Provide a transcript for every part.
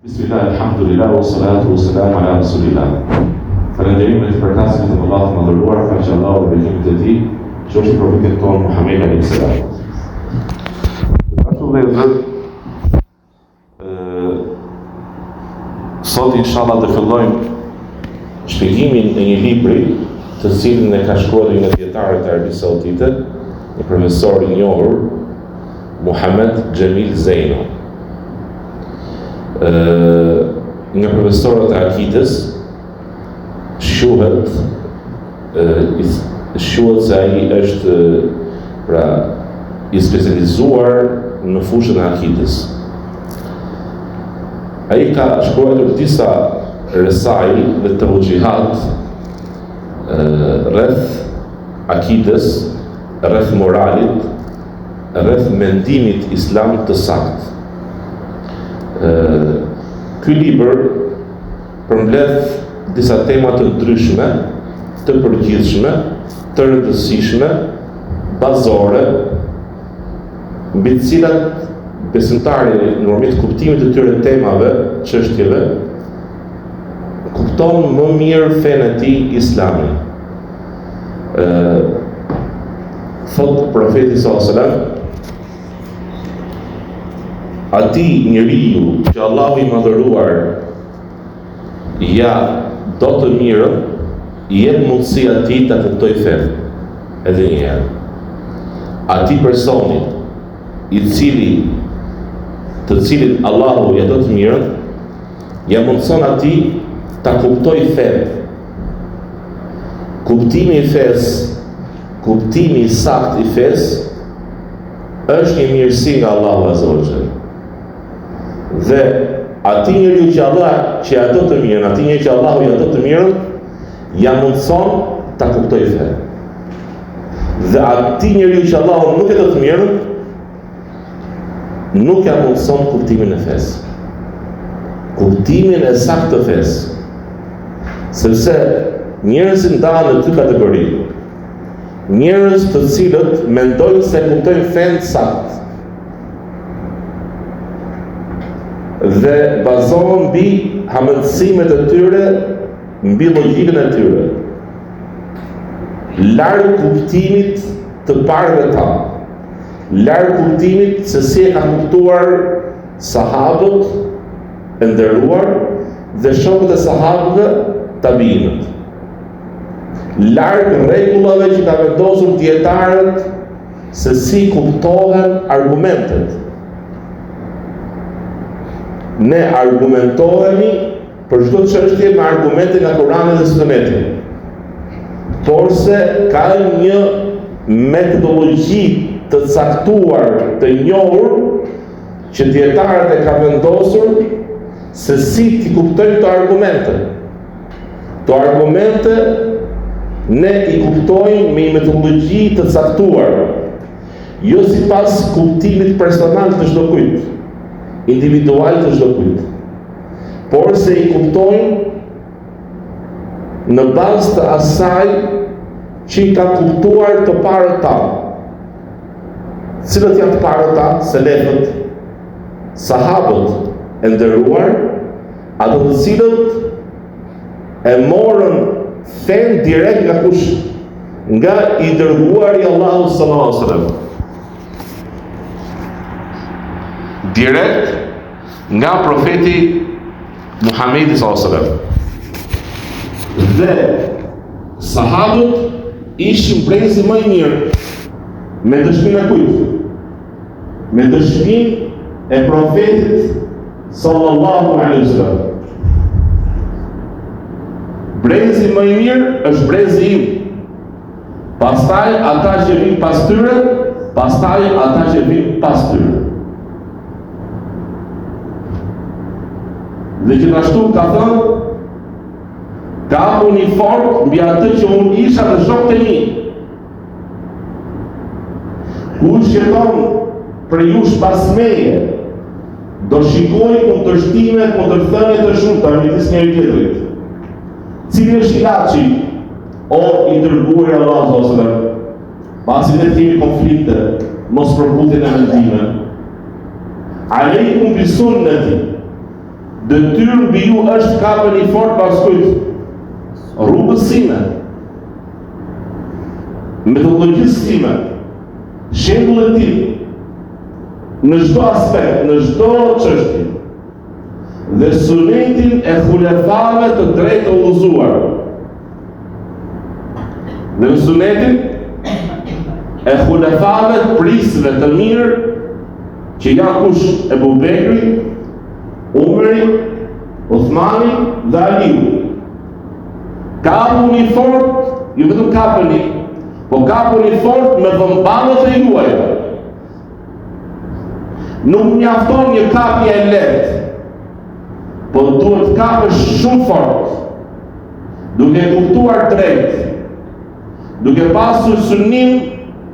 Bismillah, alhamdulillah, wa salatu wa salam ala rasulillah. Falënderimet për tasmin e Allahut të mëdhëruar, pa që Allahu dhe bekimet e tij, qofshin për profetin tonë Muhammed alayhis salam. Ashtu vëllezër, sot inshallah do fillojmë shpjegimin e një libri të cilin e ka shkruar një dietar të Arabisë Saudite, një profesor i njohur, Muhammad Jamil Zaino. Nga profesorët e akidës shuhet se ai është i specializuar në fushën e akidës. Ai ka shkruar disa resai dhe tawjihat rreth akidës, rreth moralit, rreth mendimit islam të saktë. Ky libër përmbledh disa tema të ndryshme, të përgjithshme, të rëndësishme, bazore, mbi të cilat besimtari në mënyrë kuptimit të tyre temave, çështjeve, kupton më mirë fenë e tij islamin. Thot profeti sallallahu alajhi wasallam, ati njeriu që Allahu i madhëruar ja do të mirën, jep mundësi atij ta tentojë fen. Edhe një herë. Ati personi të cilin Allahu ja do të mirën, ja mundson atij ta kuptojë fen. Kuptimi i fesë, kuptimi i saktë i fesë është një mirësi nga Allahu azza wa jalla. Dhe ati njeriu që ja do të mirën, ati njeriu që Allahu ja do të mirën, ja mundson ta kuptojë fen. Dhe ati njeriu që Allahu nuk e do të mirën, nuk ja mundson kuptimin e fesë. Kuptimin e saktë të fesë. Sepse njerëzit ndahen në dy kategori. Njerëz të cilët mendojnë se kuptojnë fen saktë dhe bazohen mbi hamendësimet e tyre, mbi logjikën e tyre, larg kuptimit të parëve ta, larg kuptimit se si e ka kuptuar sahabët e nderuar dhe shokët e sahabëve tabiinët, larg rregullave që ka vendosur dietarët se si kuptohen argumentet. Ne argumentohemi për çdo çështje me argumente nga Kurani dhe Suneti. Por se ka një metodologji të caktuar, të njohur, që dietarët e ka vendosur se si ti kuptojnë këto argumente. Këto argumente ne i kuptojmë me një metodologji të caktuar, jo sipas kuptimit personal të çdo kujt, individual të çdo kujt, por se i kuptojnë në bazë të asaj që i ka kuptuar të parët tanë. Cilët janë të parët tanë? Selefët, sahabët e nderuar, ato të cilët e morën fen direkt nga kush? Nga i dërguari Allahu sallallahu alaihi wasallam. Direkt nga profeti Muhamedi sallallahu alaihi wasallam. Dhe sahabët ishin brezi më i mirë me dëshminë e kujt? Me dëshminë e profetit sallallahu alaihi wasallam. Brezi më i mirë është brezi im. Pastaj ata që vinë pas tyre, pastaj ata që vinë pas tyre. Dhe gjithashtu ka thënë, ka një fort mbi atë që unë isha dhe shokët e mi. Kush jeton për jush pas meje, do shikoj kundërshtime, kundërthënie të shumta midis njëri tjetrit. Cili është ilaçi, o i dërguar i Allahut sallallahu alaihi wasallam? Pasi ne kemi konflikte, mos përputje në mendime. Aleikum bi sunnati, Detyrë mbi ju është kapeni fort pas kujt? Rrugës sime, metodologjisë time, shembullet tim, në çdo aspekt, në çdo çështje, dhe sunetin e xulefave të drejtë udhëzuar. Dhe në sunetin e xulefave të prisëve të mirë, që janë kush? Ebu Bekri, Umeri, Uthmani dhe Aliu. Kapuni fort, ju vetëm kapuni, po kapuni fort me dhëmbanët e juaja. Nuk mjafton një kapje e lehtë, po duhet kapësh shumë fort, duke kuptuar drejt, duke pasur synim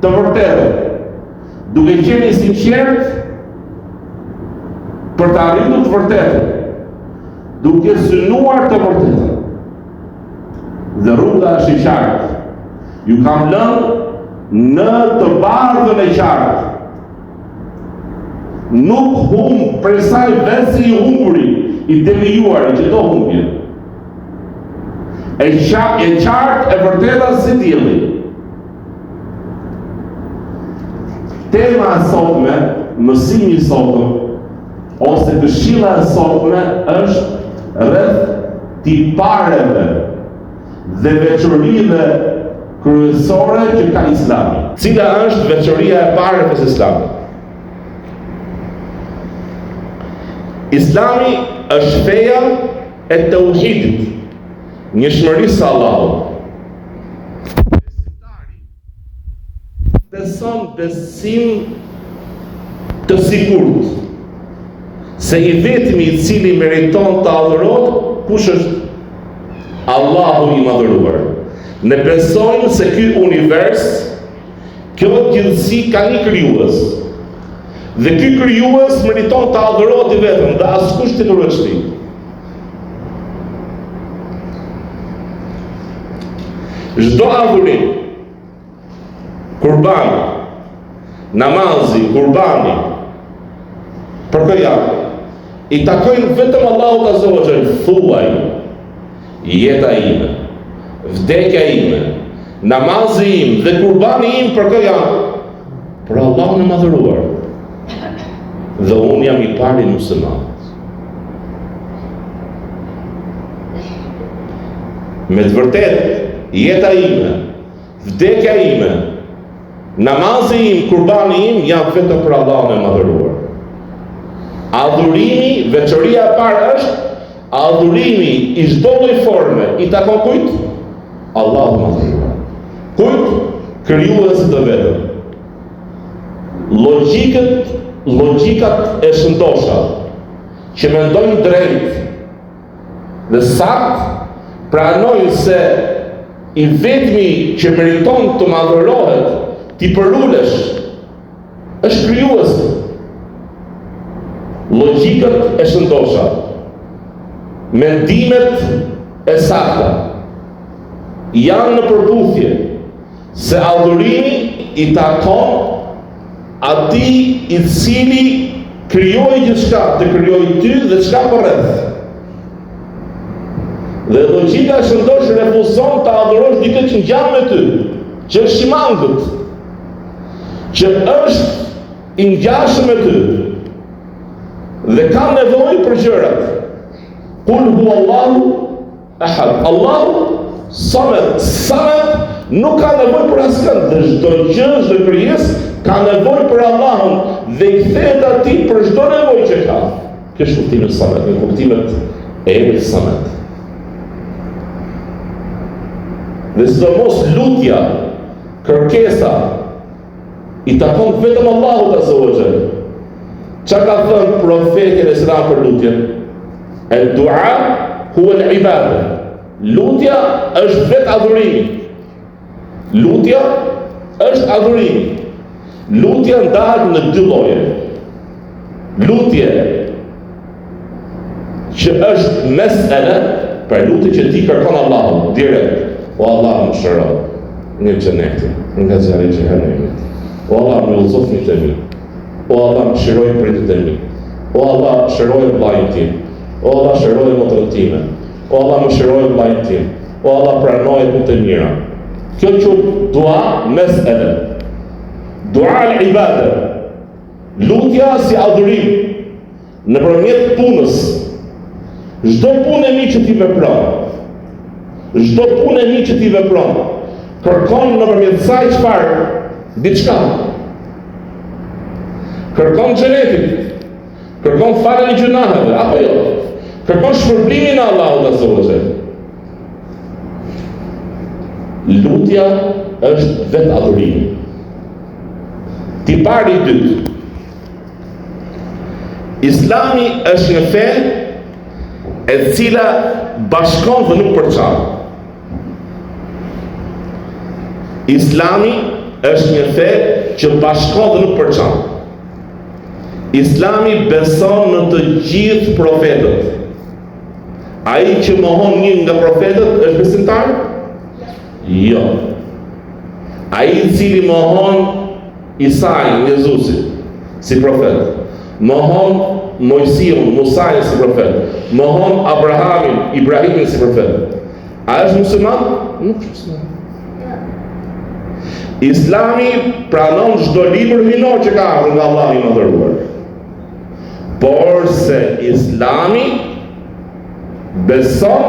të vërtetë, duke qenë i sinqert për të arritur të vërtetën, duke synuar të vërtetën. Dhe rruga është e qartë. Ju kam lënë në të bardhën e qartë. Nuk hum për saj vetë si i humburi, i devijuar, i që do humbje. E qartë e vërteta si dielli. Tema e sotme, mësimi i sotëm, ose këshilla e sotme është rreth tipareve dhe veçorive kryesore që ka Islami. Cila është veçoria e parë e Islamit? Islami është feja e tauhidit, njëshmërisë së Allahut. Besimtari beson besim të sigurt se i vetmi i cili meriton të adhurohet, kush është? Allahu i madhëruar. Ne besojmë se ky univers, kjo gjithësi ka një krijues. Dhe ky krijues meriton të adhurohet i vetëm, dhe askush tjetër nuk është. Çdo adhurim, kurbani, namazi, kurbani, për këja, i takojnë vetëm Allahut azza wa jall. Thuaj, jeta ime, vdekja ime, namazi im dhe kurbani im për kë janë? Për Allahun e madhëruar. Dhe unë jam i pari muslimanët. Me të vërtetë, jeta ime, vdekja ime, namazi im, kurbani im janë vetëm për Allahun e madhëruar. Adhurimi, veçoria e parë është adhurimi i çdo lloj forme i takon kujt? Allahu madhëruar. Kujt? Krijuesit të vetëm. Logjikat e shëndosha që mendojnë drejt dhe sakt pranojnë se i vetmi që meriton të madhërohet, ti përulesh, është krijuesi. Logjikat e shëndosha, mendimet e sakta janë në përputhje se adhurimi i takon atij i cili krijoi gjithçka, të krijoi ty dhe çka përreth. Dhe logjika e shëndosh refuzon të adhurosh dikë që ngjan me ty, që është i mangët, që është i ngjashëm me ty dhe ka nevojë për gjërat. Kul huwa Allahu ahad. Allahu samet. Samet nuk ka nevojë për asgjë, dhe çdo gjë, çdo krijesë ka nevojë për Allahun dhe i kthehet atij për çdo nevojë që ka. Kjo është kuptimi i samet, në kuptimet e emrit samet. Dhe sidomos lutja, kërkesa i takon vetëm Allahut azza wa jall. Çka ka thënë profeti e Islam për lutjen? El-dua huwa al-ibada. Lutja është vetë adhurimi. Lutja është adhurimi. Lutja ndahet në dy lloje. Lutje që është mesele, për lutje që ti kërkon Allahun direkt. O Allah më shëro një xheneti, nga zjarri i xhenemit. O Allah më udhëzof në mi. O Allah më shëroj pritët e mi. O Allah shëroj vllajin tim. O Allah, shëroj motrën time. O Allah, më shëroj vllajën tim. O Allah, pranoj punë të mira. Kjo quhet dua mes'ele. Dua al-ibada. Lutja si adhurim nëpërmjet punës. Çdo punë e mirë që ti vepron, çdo punë e mirë që ti vepron, kërkon nëpërmjet saj çfarë? Diçka. Kërkon xhenetin, kërkon faljen e gjunaheve, apo jo? Kërkon shpërblimin e Allahut azza wa jall. Lutja është vetë adhurimi. Tipari i dytë. Islami është një fe e cila bashkon dhe nuk përçan. Islami është një fe që bashkon dhe nuk përçan. Islami beson në të gjithë profetët. Ai që mohon një nga profetët është besimtar? Jo. Ai i cili mohon Isai'n, Jezusin, si profet, mohon Mojsiun, Musajin si profet, mohon Abrahamin, Ibrahimin si profet, a është musliman? Nuk është musliman. Islami pranon çdo libër minor që ka ardhur nga Allahu i mëdhëruar. Por se Islami beson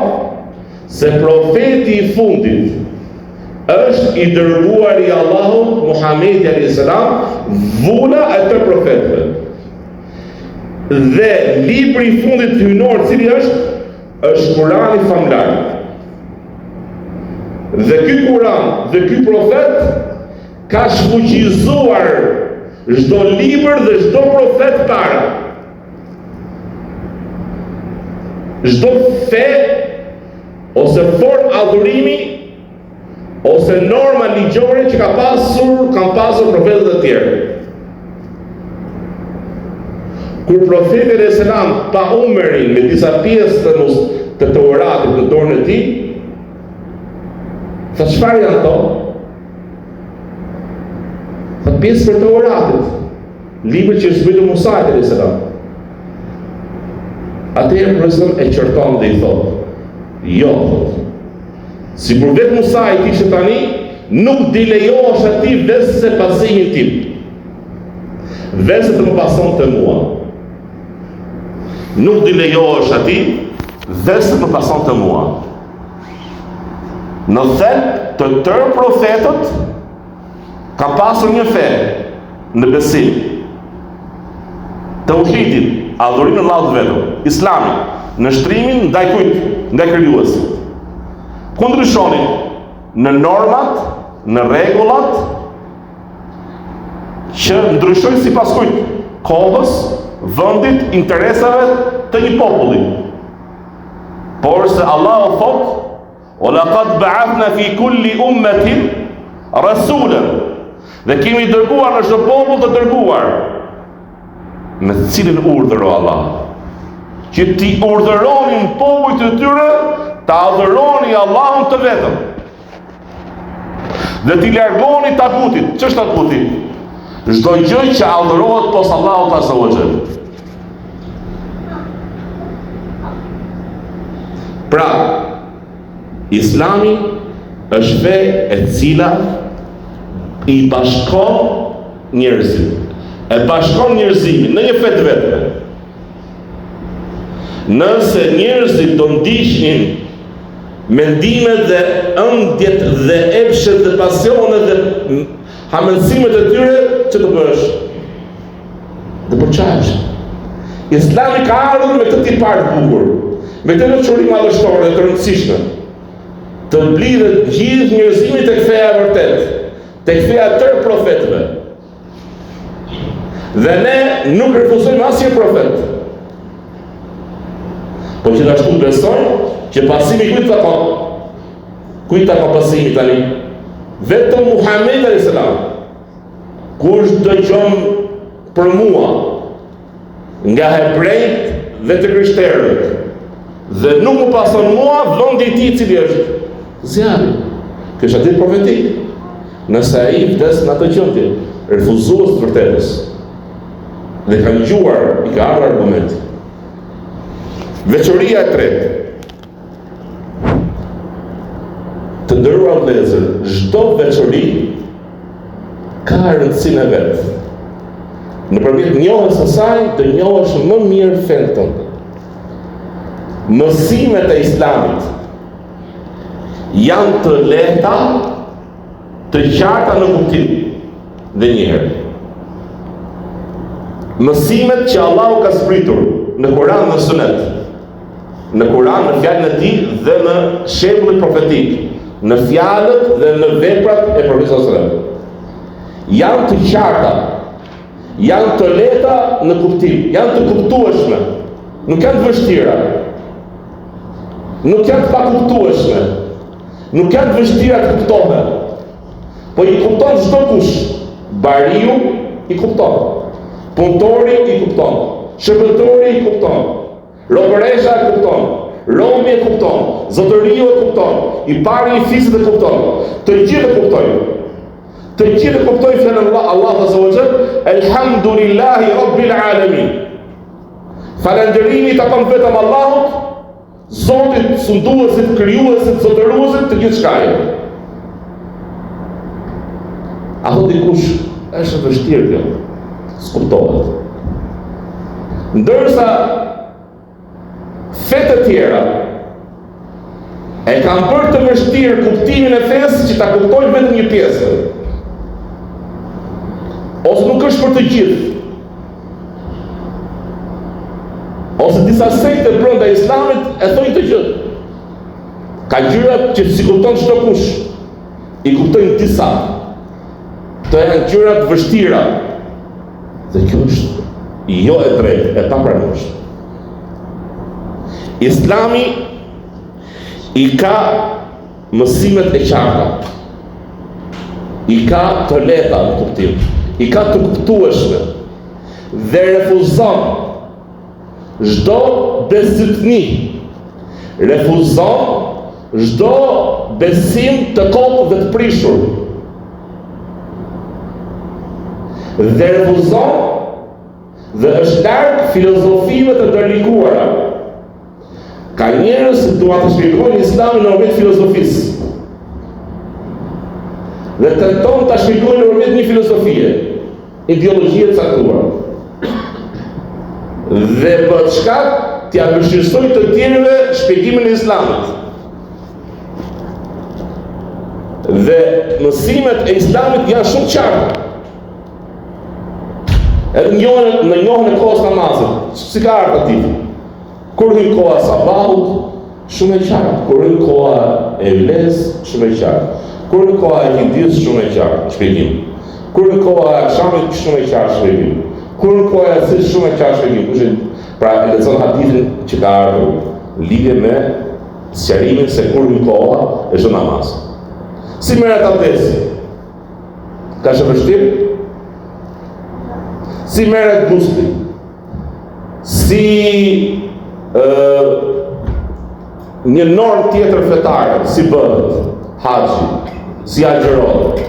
se profeti i fundit është i dërguar i Allahut, Muhamedi alayhis salam, vula e të profetëve. Dhe libri i fundit hyjnor, cili është Kurani famlar. Dhe ky Kuran dhe ky profet ka shfuqizuar çdo libër dhe çdo profet para. Çdo fe ose formë adhurimi ose norma ligjore që kanë pasur profetët e tjerë. Kur profeti alayhis salam pa Umerin me disa pjesë të Teuratit në dorën e tij, tha çfarë janë ato? Tha pjesë për Teuratit, libri që zbritur Musait alayhis salam. Atëherë profeti e qorton dhe i thotë, jo, thotë. Si për vetë Musa i kishte tani, nuk dilejohesh atij vetë se pasimin tim. Vetë se të më pason të mua. Nuk dilejohesh atij vetë se të më pason të mua. Në thelb të tërë profetët ka pasur një fe në besim. Tauhidin, adhurimin e Allahut vetëm, Islamin, në shtrimin ndaj kujt? Ndaj krijuesit. Ku ndryshonin? Në normat, në rregullat që ndryshojnë sipas kujt? Kohës, vendit, interesave të një populli. Por se Allahu thot: "O laqad ba'athna fi kulli ummatin rasulan." Dhe kemi dërguar në çdo popull të dërguar. Me cilin urdhër o Allah? Që ti urdhëronin popujt e tyre ta adhuroni Allahun të vetëm. Dhe ti largoni tagutit. Ç'është taguti? Çdo gjë që adhurohet posa Allahut azza wa jall. Pra, Islami është fe e cila i bashkon njerëzit. E bashkon njerëzimin në një fe të vetme. Nëse njerëzit do ndiqnin mendimet dhe ëndjet dhe epshet dhe pasionet dhe hamendësimet e tyre, që të bësh? Dhe përçahesh. Islami ka ardhur me këtë tipar të bukur, me këtë veçori madhështore të rëndësishme, të blidhet gjithë njerëzimin tek feja e vërtet, tek feja e tërë profetëve. Dhe ne nuk refuzojmë asnjë profet. Po gjithashtu besojmë që pasimi kujt ka qenë? Kujt ka pasimi tani? Vetëm Muhamedi alayhis salam. Kush dëgjon për mua nga hebrejt dhe të krishterët dhe nuk më pason mua, vendi i tij cili është zjarri. Kjo është atë profetik. Nëse ai vdes në atë gjendje, refuzues të vërtetës dhe ka ngjuar, i ka ardhur argumenti. Veçoria e tretë. Të nderuar vëllezër, çdo veçori ka rëndësinë e vet. Nëpërmjet njohjes së saj, të njohësh më mirë fen tënd. Mësimet e Islamit janë të lehta, të qarta në kuptim. Dhe njëherë, mësimet që Allahu ka zbritur në Kur'an dhe Sunet, në Kur'an, në fjalën e tij dhe në shembull profetik, në fjalët dhe në veprat e Profetit sallallahu alajhi wasallam, janë të qarta, janë të lehta në kuptim, janë të kuptueshme, nuk janë të vështira, nuk janë të pakuptueshme, nuk janë të vështira të kuptohen, po i kupton çdo kush. Bariu i kupton, punëtori i kupton, shërbëtori i kupton, robëresha e kupton, romi e kupton, zotëriu e kupton, i pari i fisit e kupton, të gjithë e kuptojnë. Të gjithë e kuptojnë fjalën Allah azza wa jall, elhamdulillahi rabbil alamin. Falënderimi takon vetëm Allahut, Zotit, sunduesit, krijuesit, zotëruesit të gjithë shkajeve. A thot dikush, është vështirë kjo, s'kuptohet. Ndërsa fetë tjera e kanë bërë të vështirë kuptimin e fesë që ta kuptojnë vetëm një pjesë. Ose nuk është për të gjithë. Ose disa sekte brenda Islamit e thojnë të gjithë. Ka gjëra që si kupton çdo kush, i kuptojnë disa. Të janë gjëra të vështira. Dhe kjo është jo e drejtë, e papranueshme. Islami i ka mësimet e qarta, i ka të lehta në kuptim, i ka të kuptueshme dhe refuzon çdo besitni, refuzon çdo besim të kokë dhe të prishur, dhe refuzon dhe është larg filozofive të ndërlikuara. Ka njerëz që dua të shpjegojnë Islamin në përmjet filozofisë. Dhe tenton ta shpjegojnë në përmjet një filozofie, ideologjie të caktuar. Dhe për shkak t'ia vështirësojnë të tjerëve shpjegimin e Islamit. Dhe mësimet e Islamit janë shumë qarta. Edhe në njohën e kohës namazit, si ka ardhur aty. Kur hyn koha sabahut, shumë e qartë. Kur hyn koha e vles, shumë e qartë. Kur hyn koha e hindis, shumë e qartë, shpjegim. Kur hyn koha e akşamit, shumë e qartë, shpjegim. Kur hyn koha e yatsit, shumë e qartë, shpjegim. Pra e lexon hadithin që ka ardhur lidhje me sqarimin se kur hyn koha e çdo namaz. Si merret abdesti? Ka shumë vështirë? Si merret gusli? Si një normë tjetër fetare, si bëhet haxhi, si agjërohet.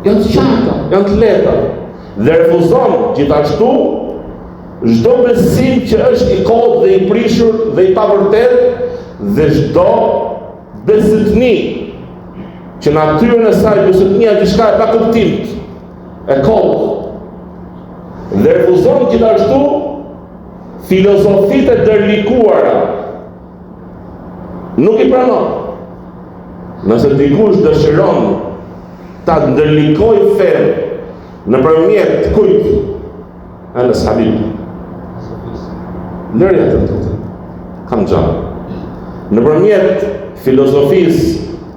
Janë të qarta, janë të lehta. Dhe refuzon gjithashtu çdo besim që është i kollët dhe i prishur dhe i pavërtet, dhe çdo besitni që natyrën e saj besitnia diçka e pakuptimt, e kollët. Dhe refuzon gjithashtu filozofitë e ndërlikuara. Nuk i pranon. Nëse dikush dëshiron ta ndërlikojë fen nëpërmjet kujt? Anas Habib. Lërja të tutë. Kam gjanë. Nëpërmjet filozofisë,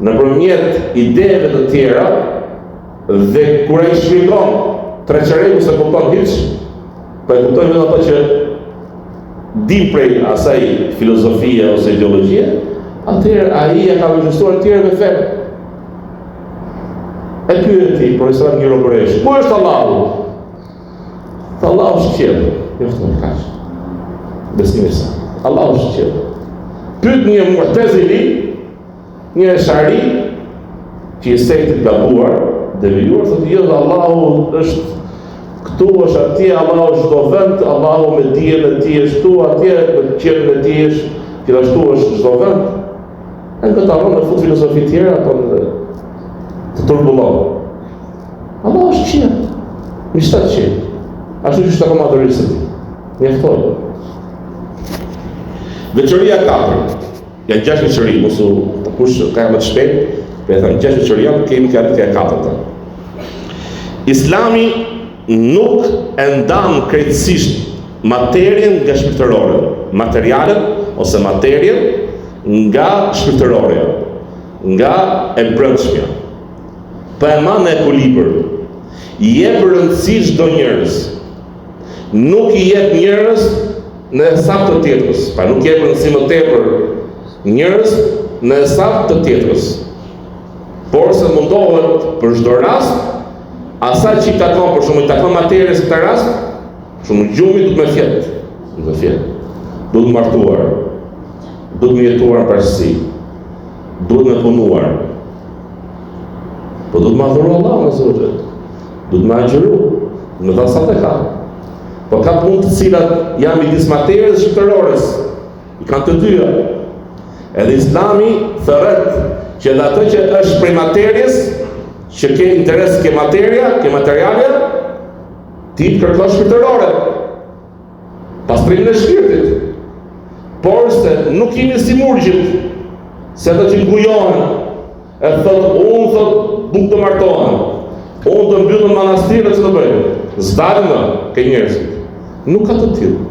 nëpërmjet ideve të tjera, dhe kur ai shpjegon treqereku se kupton hiç, po e kuptojnë vetëm ato që dim prej asaj filozofie ose ideologjie, atëherë ai e ka vështuar të tjerëve fen. E pyeti profesor një robëresh, ku është Allahu? Tha Allahu është qiell. Jo të më kash. Besimi sa. Allahu është qiell. Pyet një Mu'tazili, një Ash'ari, që i sektit gabuar, devijuar, thotë jo, Allahu është këtu është atje, Allahu është çdo vend, Allahu me dijen e tij është këtu, atje me qenën e tij është, gjithashtu është çdo vend. E në të arronë në fut filosofi tjera, apo në të turbullon. Allahu është qenë, në shtatë qenë. Ashtu që është akoma adhurisë ti. Mjeftoj. Veçoria 4. Janë 6 veçori, mos u të kush ka më të shpejt, për e thënë 6 veçoria, kemi ka rritja 4. Islami nuk e ndan krejtësisht materjen nga shpirtërore, materialen ose materjen nga shpirtërore, nga e brendshmja. Pa e ma në ekuilibër, i jep rëndësi çdo njerëz. Nuk i jep njerëz në hesab të tjetrës, pa nuk jep rëndësi më tepër njerëz në hesab të tjetrës. Por se mundohet për çdo rast, asaj që i takon, për shumë i takon materjes në këtë rast, shumë gjumi duhet me fjet, duhet me martuar, duhet me jetuar në bashkësi, duhet me punuar, po duhet me adhuru Allah në zotë, duhet me agjëru, me dha sadaka. Po ka punë të cilat janë midis materjes dhe shpirtërores, i kanë të dyja. Edhe Islami thërret që edhe atë që është prej materjes, që ke interes ke materja, ke materialja, ti të kërkosh shpirtërore, pastrimin e shpirtit. Por se nuk jemi si murgjit, se ata që ngujohen, e thot, unë thot, nuk të martohen, unë të mbyllën manastirë që të bëjnë, zdalën ke njerëzit. Nuk ka të tillë.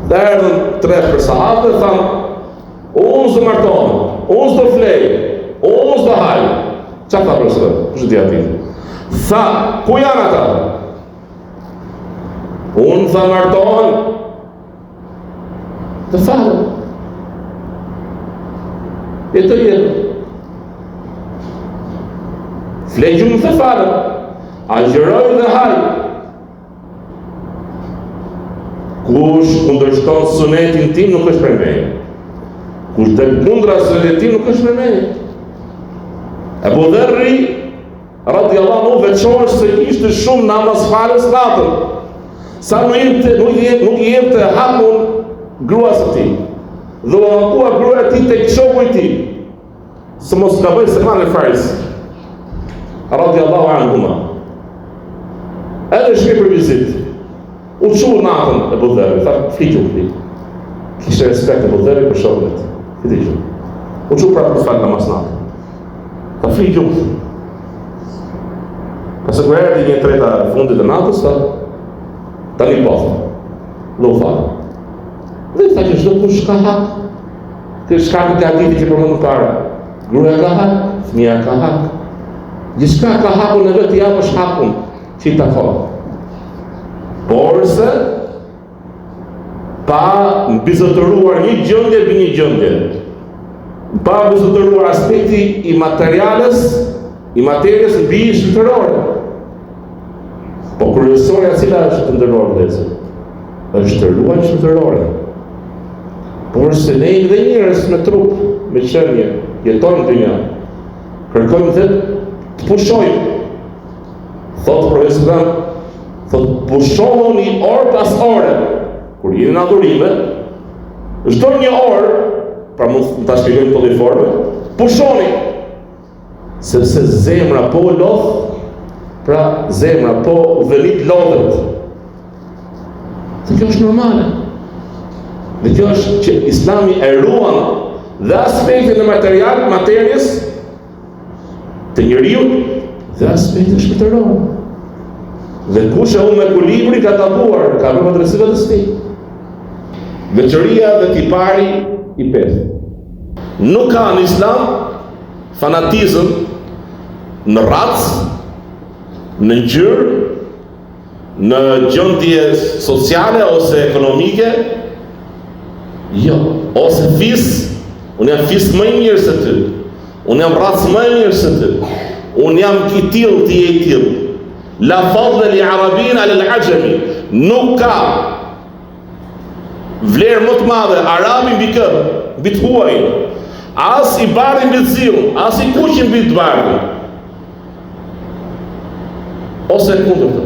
Dhe erdhën 3 për sahabë dhe thanë, unë zë martohen, unë zë flej, unë zë haj. Qa tha për sërë? Kështë dhja ti? Tha, ku janë ata? Unë tha martohen, të falë. E të jetë. Flegjum të falë, agjëroj dhe haj. Kush kundërshton sunetin tim nuk është prej meje. Kush del kundra sunetit tim nuk është prej meje. Ebu Dherri, radiallahu anhu, veçohesh se ishte shumë namazfalës natën. Sa nuk i jepte hapun gruas së tij. Dhe u anëtua gruaja e tij tek shoku i tij. Se mos ka bëjë Salman al-Farisi. Radiallahu anhuma. Edhe shkej për vizitë. U çu natën e Budherri, tha fliqu. Kishte respekt e Budherri për shokun e tij. Fliqu. U çu prapë të fal namaz natën. Tha fliqu. Pasë kur erdhi një treta fundit të natës, tani po. Lo fa. Dhe tha që çdo kush ka hak. Që shkak të atij që përmend më parë. Gruaja ka hak, fëmia ka hak. Gjithçka ka hakun e vet, ja është hakun që i takon. Por se pa mbizotëruar një gjendje mbi një gjendje, pa mbizotëruar aspekti i materiales, i materjes mbi shpirtërore. Po kryesorja cila është të ndërruar vëllezër? Është të ruaj shpirtërore. Por se ne jemi dhe njerëz me trup, me qenie, jetojmë në dynja. Kërkojmë dhe të pushojmë. Thotë profesor, thotë pushohuni orë pas ore. Kur jeni në adhurime, çdo një orë, pra mund ta shpjegojmë në këtë formë, pushoni. Sepse zemra po lodh, pra zemra po velit lodhet. Dhe kjo është normale. Dhe kjo është që Islami e ruan dhe aspektin e materjes të njeriu dhe aspektin shpirtëror. Dhe kush e unë me ekuilibrin ka takuar, ka bërë adresive të sti. Veçoria dhe tipari i 5. Nuk ka në Islam fanatizëm në racë, në ngjyrë, në gjendje sociale ose ekonomike, jo, ose fis, unë jam fis më i mirë se ty, unë jam racë më i mirë se ty, unë jam i tillë, ti je i tillë. La fadle li arabin ale l'ajemi, nuk ka vlerë më të madhe arabi mbi kë, mbi të huaj, as i bardhi mbi të zillë, as i kuqi mbi të bardhi. Ose kundërta.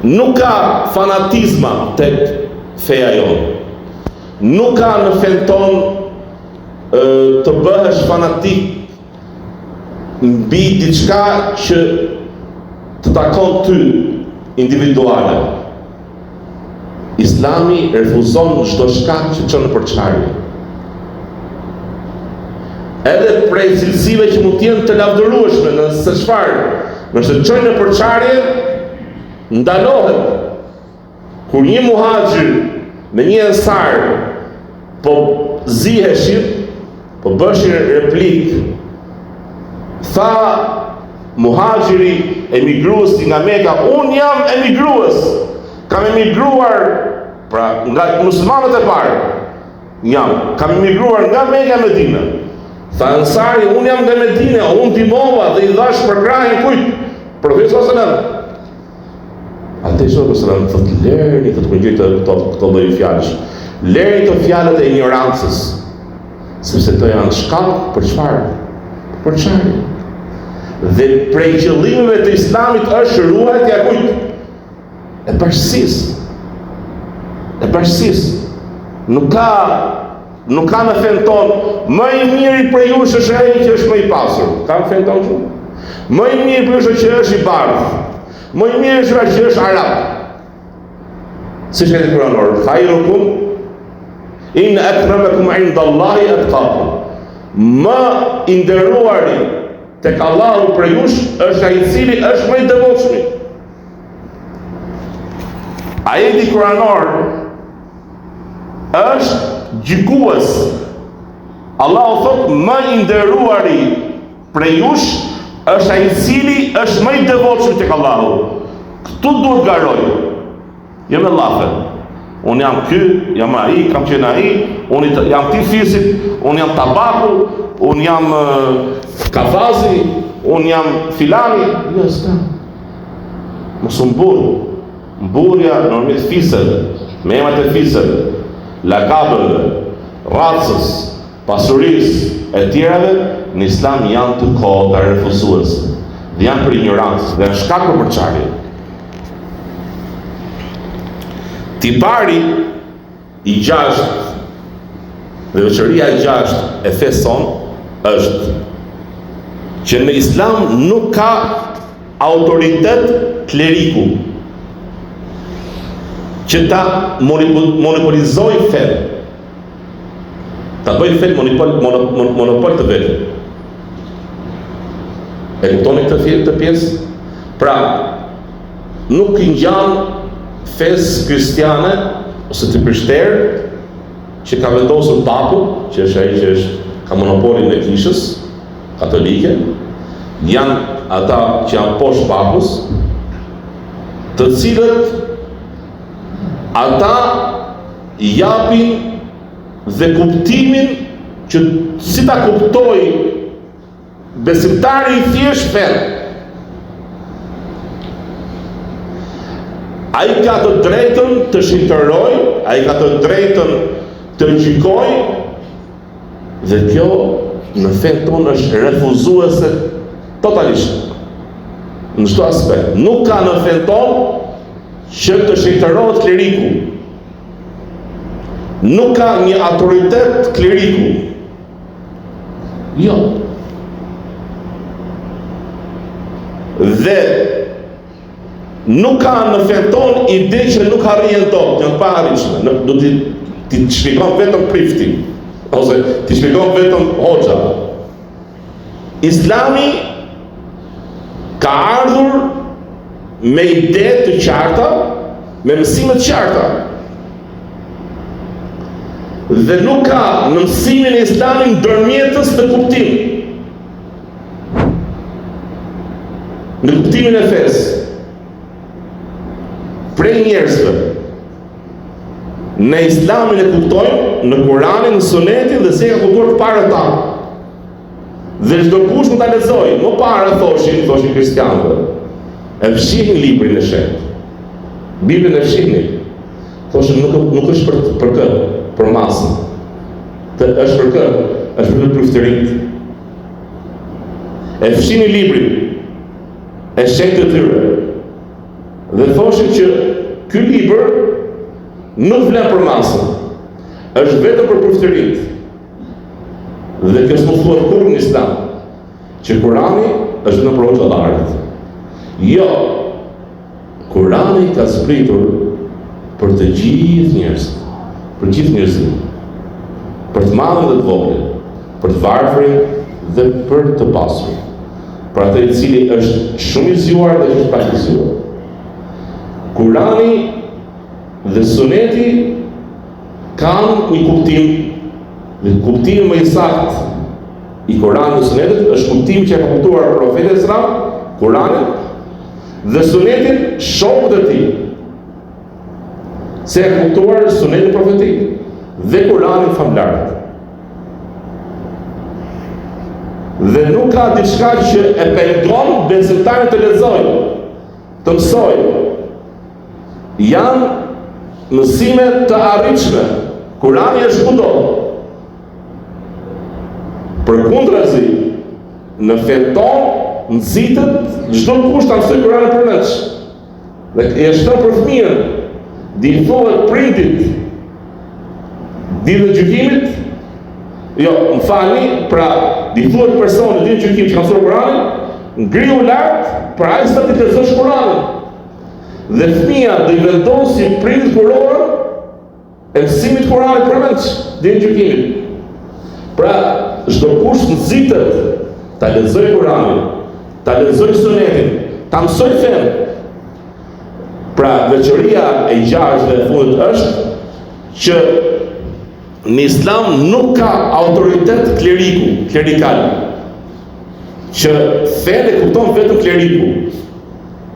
Nuk ka fanatizma tek feja jonë. Nuk ka në fen ton të bëhesh fanatik mbi diçka që të takon ty individuale. Islami refuzon çdo shkak që çon në përçarje. Edhe prej cilësive që mund të jenë të lavdërueshme, nëse çfarë, nëse çojnë në përçarje, ndalohet. Kur një muhaxhir me një ensar po ziheshin, po bëshin replik, tha muhaxhiri emigruesi nga Meka, unë jam emigrues, kam emigruar pra nga muslimanët e parë, kam emigruar nga Meka Medinë. Tha ensari, unë jam nga Medina, unë timova dhe i dhash për krahin kujt? Profeti sallallahu alajhi wasallam. Atë sallallahu thotë lerni të kujtoj këto lloj fjalësh. Lerni të fjalët e ignorancës. Sepse to janë shkak për çfarë? Për çfarë? Dhe prej qëllimeve të Islamit është ruajtja kujt? E bashkësisë. E bashkësisë. Nuk ka në fen ton më i miri për ju është ai që është më i pasur. Ka në fen ton shumë. Më i miri për ju që është i bardhë. Më i miri është që është arab. Si që e të kuranor, khairukum in akramakum indallahi atqakum. Më i nderuari tek Allahu për ju është ai i cili është më i devotshëm. Ajeti kuranor është gjykues. Allahu thot më i nderuari prej jush është ai i cili është më i devotshëm tek Allahu. Ktu duhet garoj. Jo me llafe. Unë jam ky, jam ai, kam qenë ai, unë jam ti fisit, unë jam tabaku, unë jam kafazi, unë jam filani. Jo, s'ka. Mos u mbur. Mburja normalisht fisëve, me emrat e fisëve, lakabëve, racës, pasurisë e tjerave, në Islam janë të kota refuzuese. Dhe janë për ignorancë, dhe në shkak për përçarje. Tipari i gjashtë dhe veçoria e gjashtë e fesë son është që në Islam nuk ka autoritet kleriku që ta monopolizoj fenë, ta bëj fenë monopol të vetë. E kuptoni këtë pjesë? Pra, nuk i ngjan fesë kristiane ose të krishterë që ka vendosur papu, që është ai që ka monopolin e kishës katolike, janë ata që janë poshtë papus, të cilët ata japin dhe kuptimin që si ta kuptoj besimtari i thjesht fenë. Ai ka të drejtën të shitëroj, ai ka të drejtën të gjykoj, dhe kjo në fenë tonë është refuzuese totalisht. Në çdo aspekt. Nuk ka në fenë tonë që të shitërohet kleriku. Nuk ka një autoritet kleriku. Jo. Dhe nuk ka në fen ton ide që nuk arrijen dot, janë pa arritshme. Do t'i shpjegon vetëm prifti, ose t'i shpjegon vetëm hoxha. Islami ka ardhur me ide të qarta, me mësime të qarta. Dhe nuk ka në mësimin e Islamit ndërmjetës të kuptim. Në kuptimin e fesë. Prej njerëzve në Islamin e kuptojnë, në Kuranin, në Sunetin dhe se ka kuptuar para ta. Dhe çdo kush mund ta lexojë, më para thoshin kristianëve. E fshihin librin e shenjtë. Biblën e fshihin. Thoshin nuk është për këtë, për masën. Është për këtë, është për pruftërit. E fshihin librin e shenjtë të tyre. Dhe thoshin që ky libër nuk vlen për masën, është vetëm për përftërit. Dhe kjo s'u thuhet kurrë në Islam, që Kurani është në për hoxhallarit. Jo, Kurani ka zbritur për të gjithë njerëzit, për gjithë njerëzit, për të madhin dhe të vogël, për të varfrin dhe për të pasurin, për atë i cili është shumë i zgjuar dhe është pak i zgjuar. Kurani dhe Suneti kanë një kuptim, dhe kuptimi më i saktë i Kuranit dhe Sunetit është kuptimi që ka kuptuar profeti Islam, Kuranin dhe Sunetin shokët e tij. Se ka kuptuar Sunetin profetik dhe Kuranin famlarët. Dhe nuk ka diçka që e pengon besimtarin të lexojë, të mësojë. Janë mësime të arritshme. Kurani është kudo. Përkundrazi, në fen tonë nxitet çdo kush ta mësojë Kuranin përveç. Dhe e shton për fëmijën, di thuhet prindit, ditën e gjykimit, jo, më falni, pra di thuhet personit ditën e gjykimit që ka mësuar Kuranin, ngrihu lart për ai sa të lexosh Kuranin. Dhe fëmia do i vendosi prindit kurorën e mësimit Kuranit përveç ditën e gjykimit. Pra, çdo kush nxitet ta lexojë Kuranin, ta lexojë Sunetin, ta mësojë fen. Pra, veçoria e gjashtë dhe e fundit është që në Islam nuk ka autoritet klerikal, që fen e kupton vetëm kleriku.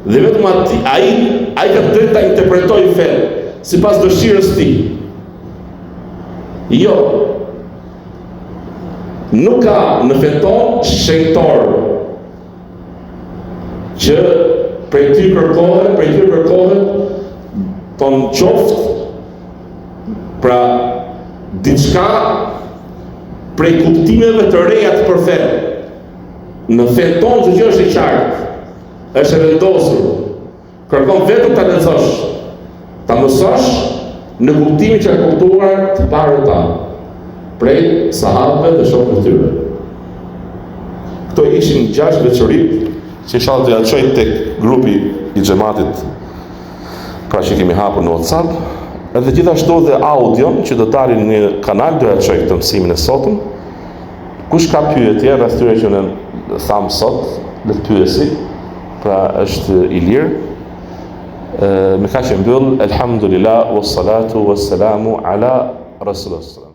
Dhe vetëm ai ka drejt ta interpretojë fen sipas dëshirës tij. Jo. Nuk ka në fen tonë shenjtor që prej ty kërkohet ton qoftë pra diçka prej kuptimeve të reja të për fen. Në fen tonë çdo gjë është e qartë, është e vendosur. Kërkon vetëm ta lexosh, ta mësosh në kuptimin që ka kuptuar të parët tanë, prej sahabëve dhe shokëve të tyre. Këto ishin 6 veçoritë që inshallah do ja çoj tek grupi i xhamatit, pra që kemi hapur në WhatsApp, edhe gjithashtu dhe audion që do dalin në kanal do ja çoj këtë mësimin e sotëm. Kush ka pyetje rreth tyre që ne tham sot, le të pyesi, pra është i lirë. Me kaq e mbyll, elhamdulillah, wassalatu wassalamu ala rasulillah.